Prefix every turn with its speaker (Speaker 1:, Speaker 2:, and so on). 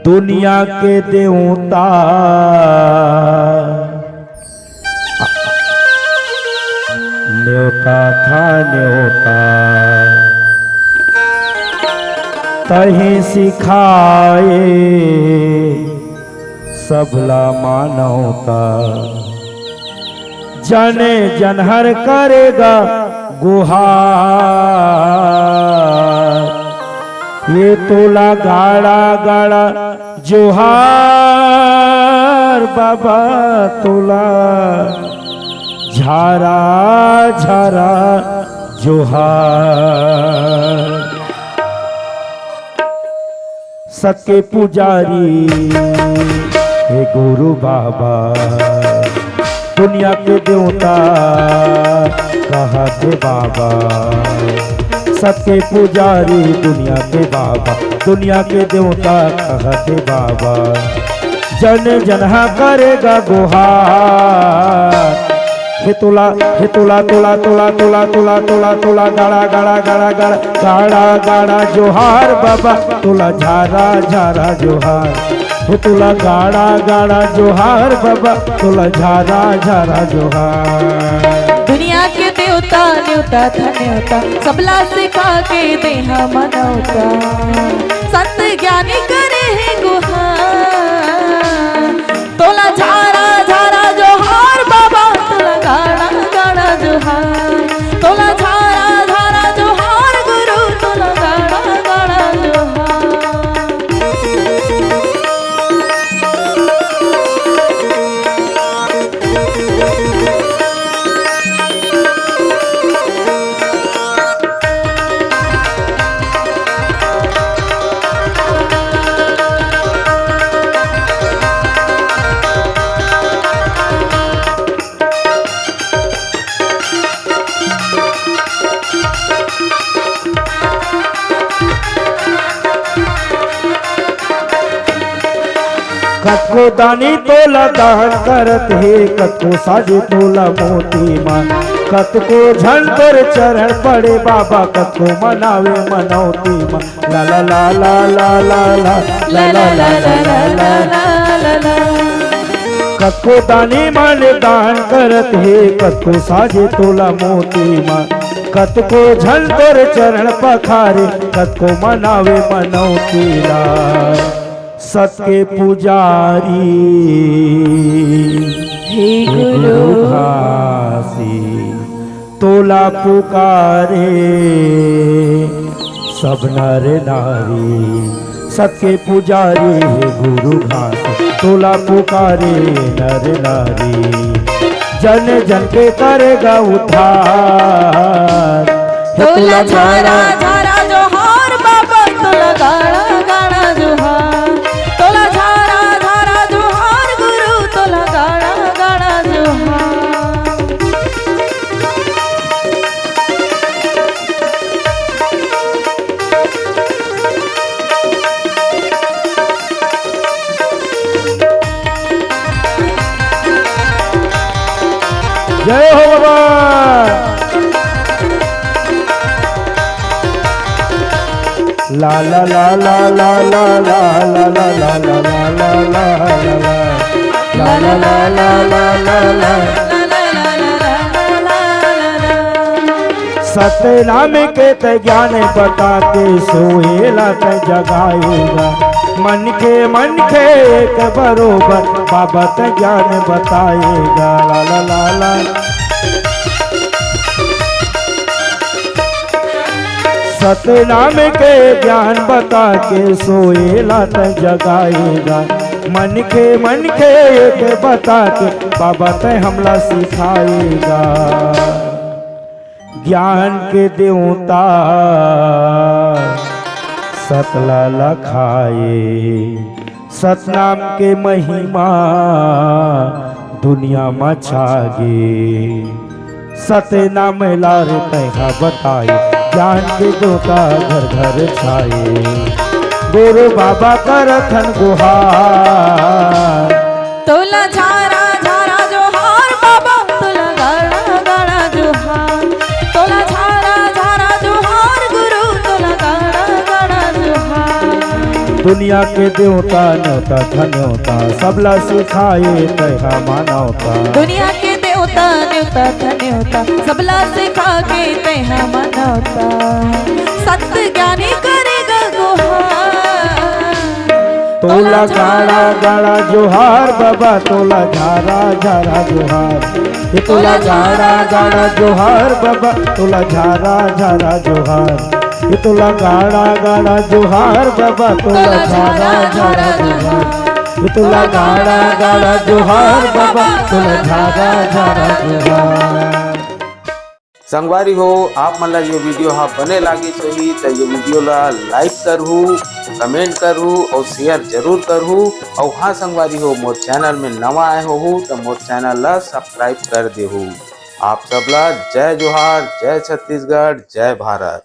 Speaker 1: दुनिया के देवता न्योता था न्योता तही सिखाए सबला मानवता जने जनहर करेगा गुहार ये तोला गाड़ा गाड़ा जोहार बाबा तोला झारा झारा जोहार सत्य पुजारी हे गुरु बाबा दुनिया के देवता कहा थे बाबा सत्य पुजारी दुनिया के बाबा दुनिया के देवता कहते बाबा जन जनहा करेगा गुहार हे तोला तोला तोला तोला तोला तोला गाड़ा गाड़ा गाड़ा गाड़ा गाड़ा गाड़ा जोहार बाबा तोला झारा झारा जोहार हे तोला गाड़ा गाड़ा जोहार बाबा तोला झारा झारा जोहार
Speaker 2: दुनिया के देवता न्योता था न्योता सबला सिखा के देहा मनौता संत ज्ञानी करे है गुहार तोला झारा झारा जोहार बाबा तोला गाड़ा गाड़ा जोहार तोला झारा झारा जोहार गुरु तोला गाड़ा गाड़ा जोहार
Speaker 1: कतको दानी तोला दान करत हे कतको साजे तोला मोती मान कतको झन तोर चरण पड़े बाबा कतको मनावे मनौती मान ला ला ला ला ला ला ला ला ला ला ला कतको दानी मान दान करत हे कतको साजे तोला मोती मान कतको झन तोर चरण पखारे कतको मनावे मनौती ला सत्य पुजारी
Speaker 2: हे गुरु
Speaker 1: घासी तोला पुकारे सब नर नारी सत्य पुजारी हे गुरु घासी तोला पुकारे नर नारी जन जन के करेगा उद्धार
Speaker 2: तोला झारा झारा जोहार बाबा तोला गाड़ा गाड़ा जोहार तोला झारा झारा जोहार गुरु तोला गाड़ा गाड़ा जोहार
Speaker 1: जय हो बाबा ला ला ला ला ला ला ला ला ला ला ला ला ला ला ला ला ला सत्य नाम के ते ज्ञान बता के सोएला ते जगाएगा मन के एक बरोबर बाबा ते ज्ञान बताएगा ला ला ला ला सत्य नाम के ज्ञान बता के सोएला ते जगाएगा मन के एक बता के बाबा ते हमला सिखाएगा ज्ञान के देवता सतला लखाए सतनाम के महिमा दुनिया में छागे सत्य नाम लारे तैहा बताए ज्ञान के देवता घर घर छाए गुरु बाबा करथन गुहार।
Speaker 2: तोला झारा झारा जोहार बाबा तोला गाड़ा गाड़ा जोहार। तोला झारा झारा जोहार गुरु तोला गाड़ा गाड़ा जोहार।
Speaker 1: दुनिया के देवता न्योता धन्योता सबला सिखाए तहा मानवता।
Speaker 2: दुनिया के देवता न्योता धन्योता सबला सिखा के तहा मानवता। सत्य ज्ञानी करेगा गुहार।
Speaker 1: तोला गाड़ा गाड़ा जोहार बाबा तोला झारा झारा जोहार। ये तोला गाड़ा गाड़ा जोहार बाबा तोला झारा झारा जोहार। ये तोला गाड़ा गाड़ा जोहार बाबा तोला झारा झारा जोहार। ये तोला गाड़ा गाड़ा जोहार बाबा तोला झारा झारा जोहार।
Speaker 3: संगवारी हो आप मन ला ये वीडियो हाँ बने लागी सही तो ये वीडियो ला लाइक करहू, कमेंट करहू और शेयर जरूर करहू। और हाँ संगवारी हो मोर चैनल में नवा आए हो तो मोर चैनल ला सब्सक्राइब कर देहू। आप सबला जय जोहार, जय छत्तीसगढ़, जय भारत।